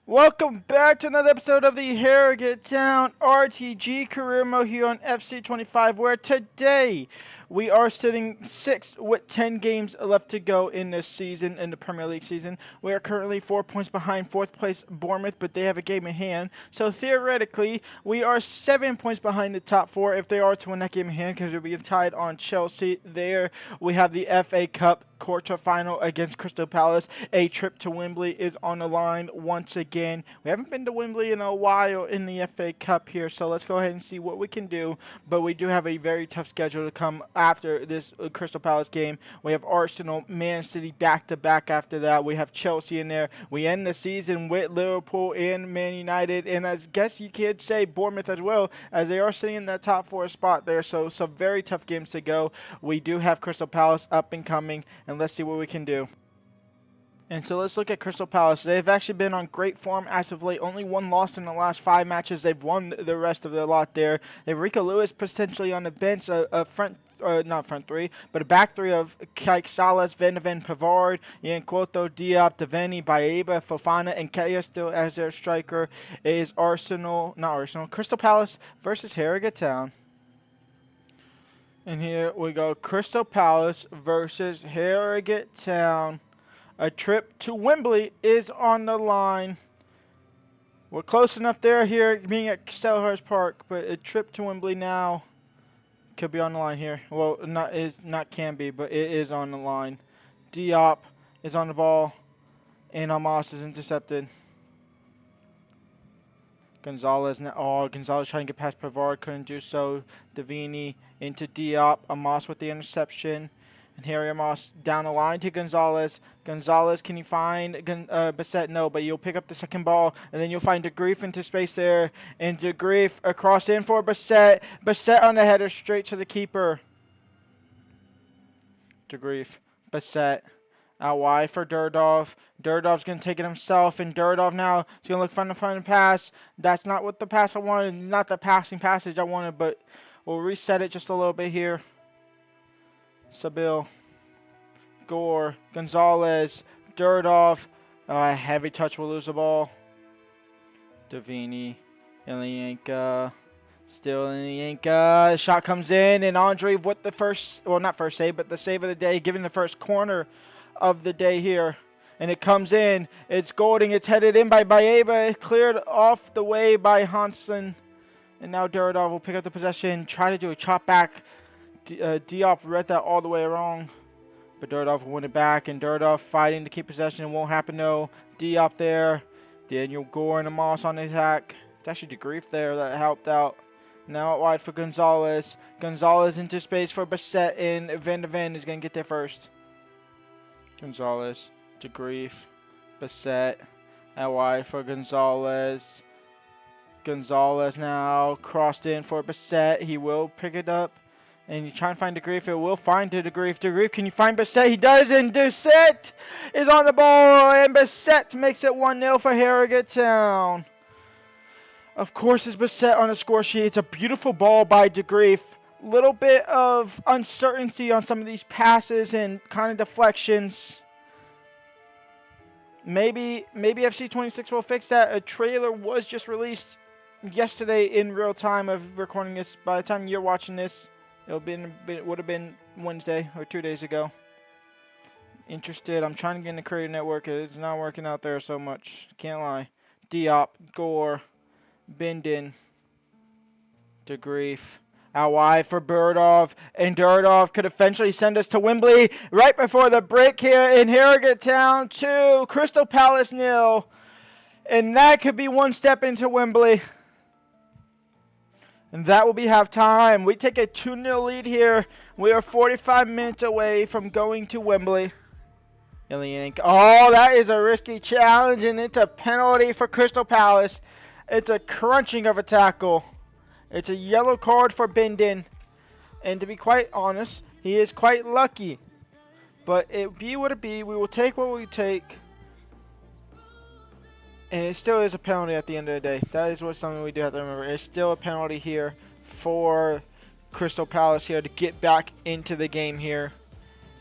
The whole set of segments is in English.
Welcome back to another episode of the Harrogate Town RTG career mode here on FC25, where today we are sitting 6th with 10 games left to go in this season, in the Premier League season. We are currently 4 points behind 4th place Bournemouth, but they have a game in hand. So theoretically, we are 7 points behind the top 4 if they are to win that game in hand, because we'll be tied on Chelsea there. We have the FA Cup quarter-final against Crystal Palace. A trip to Wembley is on the line once again. We haven't been to Wembley in a while in the FA Cup here, so let's go ahead and see what we can do. But we do have a very tough schedule to come after this Crystal Palace game. We have Arsenal, Man City back-to-back after that. We have Chelsea in there. We end the season with Liverpool and Man United, and I guess you could say Bournemouth as well, as they are sitting in that top 4 spot there. So some very tough games to go. We do have Crystal Palace up and coming, and let's see what we can do. And so let's look at Crystal Palace. They've actually been on great form as of late. Only one loss in the last 5 matches. They've won the rest of their lot there. They have Rico Lewis potentially on the bench, not front three, but a back three of Kike Salas, Van de Ven, Pavard, Ian Quoto, Diop, Devaney, Baeba, Fofana, and Kaya still as their striker. It is Crystal Palace versus Harrogate Town. And here we go, Crystal Palace versus Harrogate Town. A trip to Wembley is on the line. We're close enough there here, being at Selhurst Park, but a trip to Wembley now could be on the line here. Well, not can be, but it is on the line. Diop is on the ball, and Amos is intercepted. Gonzalez trying to get past Pavard, couldn't do so. Davini into Diop, Amos with the interception. And Harry Amos down the line to Gonzalez. Gonzalez, can you find Bissett? No, but you'll pick up the second ball, and then you'll find De Greef into space there. And De Greef across in for Bissett. Bissett on the header straight to the keeper. De Greef, Bissett. Out wide for Durdov. Durdov's going to take it himself, and Durdov now is going to look for the final pass. That's not what the pass I wanted, not the passing passage I wanted, but we'll reset it just a little bit here. Sabil, Gore, Gonzalez, Durdov. Heavy touch will lose the ball. Davini, Ilyanka. Still Ilyanka. Shot comes in, and Andre with the not first save, but the save of the day, giving the first corner of the day here. And it comes in. It's Golding. It's headed in by Baeba. Cleared off the way by Hansen. And now Durdov will pick up the possession. Try to do a chop back. Diop read that all the way wrong. But Durdov will win it back. And Durdov fighting to keep possession. It won't happen, no. Diop there. Daniel Gore and Amos on the attack. It's actually De Greef there that helped out. Now out wide for Gonzalez. Gonzalez into space for Bissett. And Van de Ven is going to get there first. Gonzalez, De Greef, Bissett, out wide for Gonzalez. Gonzalez now crossed in for Bissett. He will pick it up, and you try and find De Greef. It will find De Greef. De Greef, can you find Bissett? He does, and Bissett is on the ball, and Bissett makes it 1-0 for Harrogate Town. Of course, it's Bissett on the score sheet. It's a beautiful ball by De Greef. Little bit of uncertainty on some of these passes and kind of deflections. Maybe FC26 will fix that. A trailer was just released yesterday in real time of recording this. By the time you're watching this, it would have been Wednesday or 2 days ago. Interested. I'm trying to get in the Creative Network. It's not working out there so much. Can't lie. Diop, Gore, Bindin, De Greef. Out wide for Durdov, and Durdov could eventually send us to Wembley right before the break here in Harrogate Town 2, Crystal Palace 0. And that could be one step into Wembley. And that will be halftime. We take a 2-0 lead here. We are 45 minutes away from going to Wembley. Oh, that is a risky challenge, and it's a penalty for Crystal Palace. It's a crunching of a tackle. It's a yellow card for Bindin. And to be quite honest, he is quite lucky. But it be what it be. We will take what we take. And it still is a penalty at the end of the day. That is something we do have to remember. It's still a penalty here for Crystal Palace here to get back into the game here.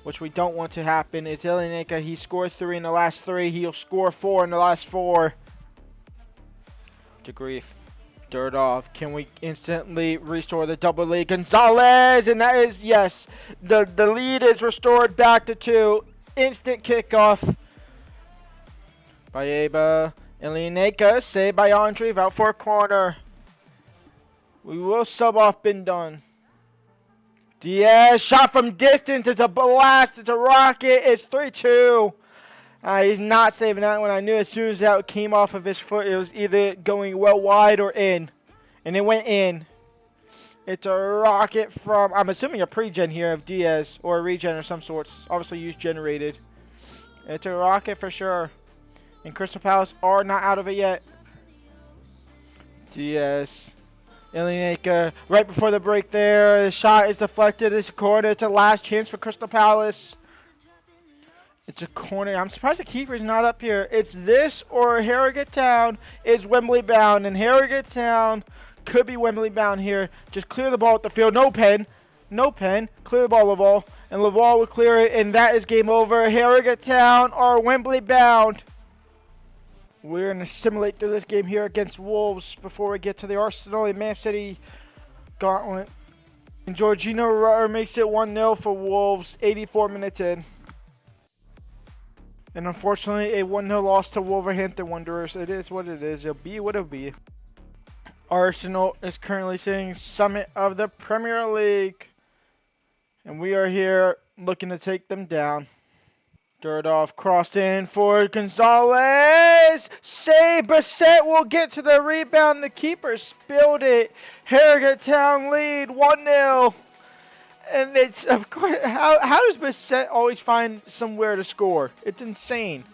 which we don't want to happen. It's Ilyanka. He scored 3 in the last 3. He'll score 4 in the last 4. to Greef. Dirt off. Can we instantly restore the double lead? Gonzalez, and that is, yes, the lead is restored back to 2. Instant kickoff by Aba. And Lianeka, saved by Andre, out for a corner. We will sub off Bin Done. Diaz, shot from distance. It's a blast. It's a rocket. It's 3-2. He's not saving that one. I knew as soon as that came off of his foot, it was either going well wide or in. And it went in. It's a rocket from, I'm assuming a pre-gen here of Diaz, or a regen of some sorts. Obviously used generated. It's a rocket for sure. And Crystal Palace are not out of it yet. Diaz. Ilianeka right before the break there. The shot is deflected. It's a corner. It's a last chance for Crystal Palace. It's a corner. I'm surprised the keeper's not up here. It's this or Harrogate Town is Wembley bound. And Harrogate Town could be Wembley bound here. Just clear the ball at the field. No pen. No pen. Clear the ball, Laval. And Laval will clear it. And that is game over. Harrogate Town are Wembley bound. We're going to simulate through this game here against Wolves before we get to the Arsenal and Man City gauntlet. And Jorginho makes it 1-0 for Wolves, 84 minutes in. And unfortunately, a 1-0 loss to Wolverhampton Wanderers. It is what it is. It'll be what it'll be. Arsenal is currently sitting summit of the Premier League. And we are here looking to take them down. Dirt off, crossed in for Gonzalez. Save, Bassett will get to the rebound. The keeper spilled it. Harrogate Town lead 1-0. And it's, of course, how does Bassett always find somewhere to score? It's insane.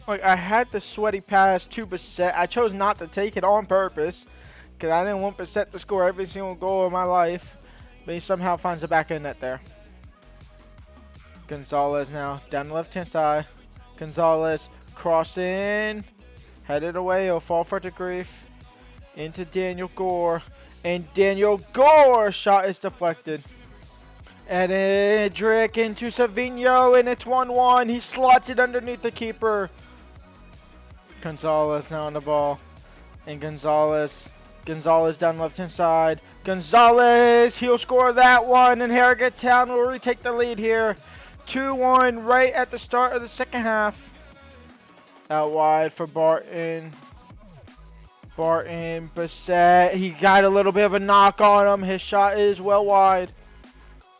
Like, I had the sweaty pass to Bassett. I chose not to take it on purpose because I didn't want Bassett to score every single goal of my life. But he somehow finds the back end net there. Gonzalez now down the left-hand side. Gonzalez crossing. Headed away. He'll fall for the Greef. Into Daniel Gore. And Daniel Gore shot is deflected. And Edric into Savinho, and it's 1-1. He slots it underneath the keeper. Gonzalez now on the ball. And Gonzalez down left-hand side. Gonzalez, he'll score that one, and Harrogate Town will retake the lead here. 2-1 right at the start of the second half. Out wide for Barton. Bassett, he got a little bit of a knock on him. His shot is well wide.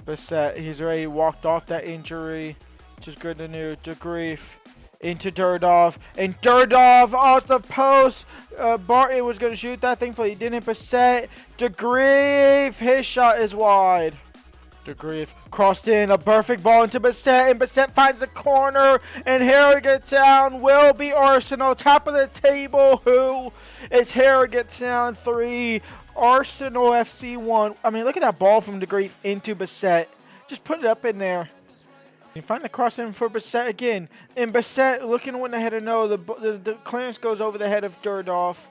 Bassett, he's already walked off that injury, which is good to know. De Greef into Durdov, and Durdov off the post. Barton was going to shoot that. Thankfully, he didn't. Bassett, De Greef, his shot is wide. De Greef crossed in, a perfect ball into Bassett, and Bassett finds the corner, and Harrogate Town will be Arsenal. Top of the table, who? It's Harrogate Town 3, Arsenal FC 1. I mean, look at that ball from De Greef into Bassett. Just put it up in there. You find the cross in for Bassett again, and Bassett looking to win the header. No, the clearance goes over the head of Durdov.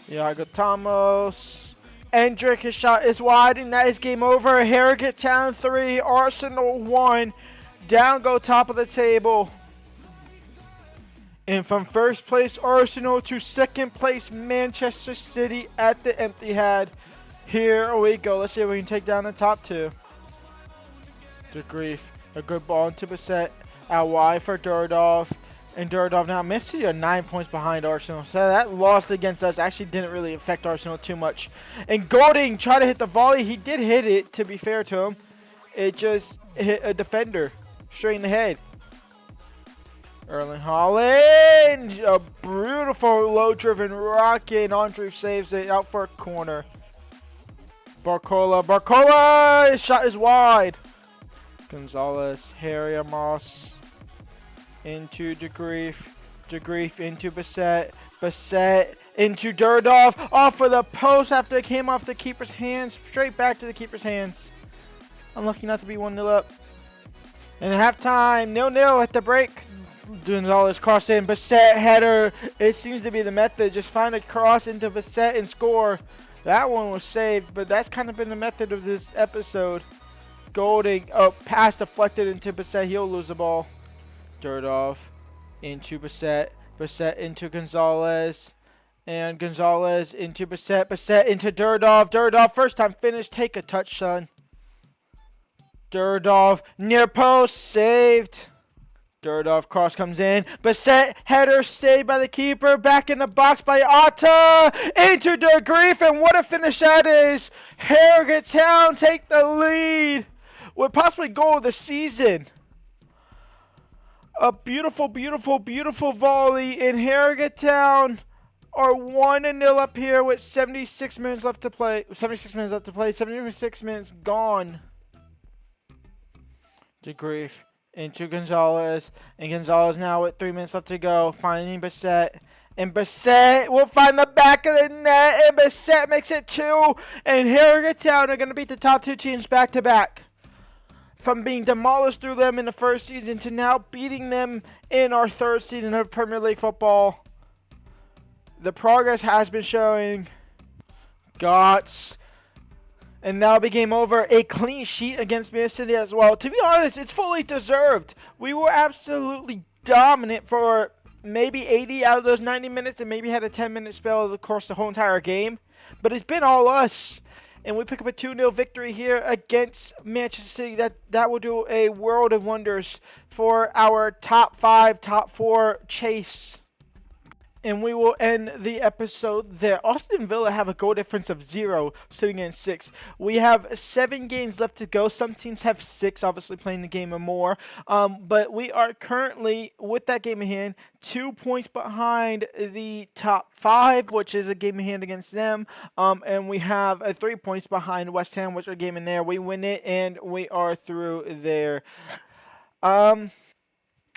Iago Thomas. Endrick, his shot is wide, and that is game over. Harrogate Town 3, Arsenal 1. Down go top of the table. And from first place Arsenal to second place Manchester City at the Etihad. Here we go. Let's see if we can take down the top two. De Greef, a good ball into Bassett. Out wide for Durdov. And Durdov now Messi are 9 points behind Arsenal. So that loss against us actually didn't really affect Arsenal too much. And Golding tried to hit the volley. He did hit it, to be fair to him. It just hit a defender straight in the head. Erling Haaland, a beautiful low-driven rocket. And Andre saves it out for a corner. Barcola, his shot is wide. Gonzalez, Harry Amos. Into De Greef. De Greef into Bassett. Bassett into Durdov. Off of the post after it came off the keeper's hands. Straight back to the keeper's hands. Unlucky not to be 1-0 up. And at halftime, 0-0 at the break. Gonzalez crossed in. Bassett header. It seems to be the method. Just find a cross into Bassett and score. That one was saved, but that's kind of been the method of this episode. Golding, pass deflected into Bassett. He'll lose the ball. Durdov into Bassett. Bissett into Gonzalez. And Gonzalez into Bissett. Bissett into Durdov. Durdov, first time finish. Take a touch, son. Durdov, near post, saved. Durdov, cross comes in. Bissett, header, saved by the keeper. Back in the box by Otta. Into the Greef, and what a finish that is. Harrogate Town take the lead with possibly goal of the season. A beautiful, beautiful, beautiful volley in Harrogate Town. Are 1-0 up here with 76 minutes left to play. 76 minutes gone. To Greef. Into Gonzalez. And Gonzalez now with 3 minutes left to go. Finding Bissett. And Bissett will find the back of the net. And Bissett makes it 2. And Harrogate Town are going to beat the top 2 teams back to back. From being demolished through them in the first season to now beating them in our 3rd season of Premier League football. The progress has been showing. Gots. And now be game over. A clean sheet against Man City as well. To be honest, it's fully deserved. We were absolutely dominant for maybe 80 out of those 90 minutes and maybe had a 10-minute spell of the course the whole entire game. But it's been all us. And we pick up a 2-0 victory here against Manchester City. That will do a world of wonders for our top 5, top 4 chase. And we will end the episode there. Aston Villa have a goal difference of 0, sitting in 6. We have 7 games left to go. Some teams have 6, obviously playing the game or more. But we are currently, with that game in hand, 2 points behind the top 5, which is a game in hand against them. And we have 3 points behind West Ham, which are a game in there. We win it, and we are through there.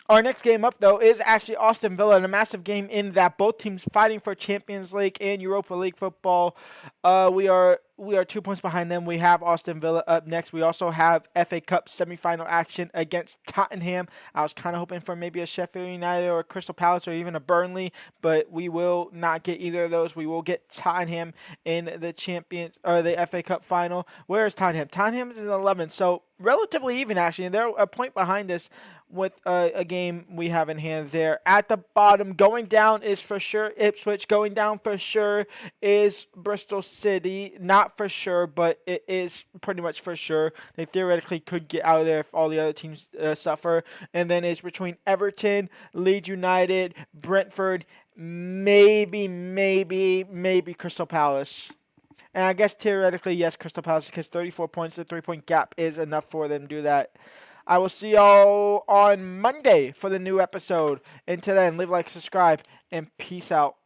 Our next game up, though, is actually Aston Villa, and a massive game in that both teams fighting for Champions League and Europa League football. We are 2 points behind them. We have Aston Villa up next. We also have FA Cup semifinal action against Tottenham. I was kind of hoping for maybe a Sheffield United or a Crystal Palace or even a Burnley, but we will not get either of those. We will get Tottenham in the FA Cup final. Where is Tottenham? Tottenham is in 11, so relatively even actually. They're a point behind us with a game we have in hand there. At the bottom, going down is for sure Ipswich. Going down for sure is Bristol City. Not for sure, but it is pretty much for sure. They theoretically could get out of there if all the other teams suffer. And then it's between Everton, Leeds United, Brentford, maybe Crystal Palace. And I guess theoretically, yes, Crystal Palace, because 34 points, the 3-point gap is enough for them to do that. I will see y'all on Monday for the new episode. Until then, leave a like, subscribe, and peace out.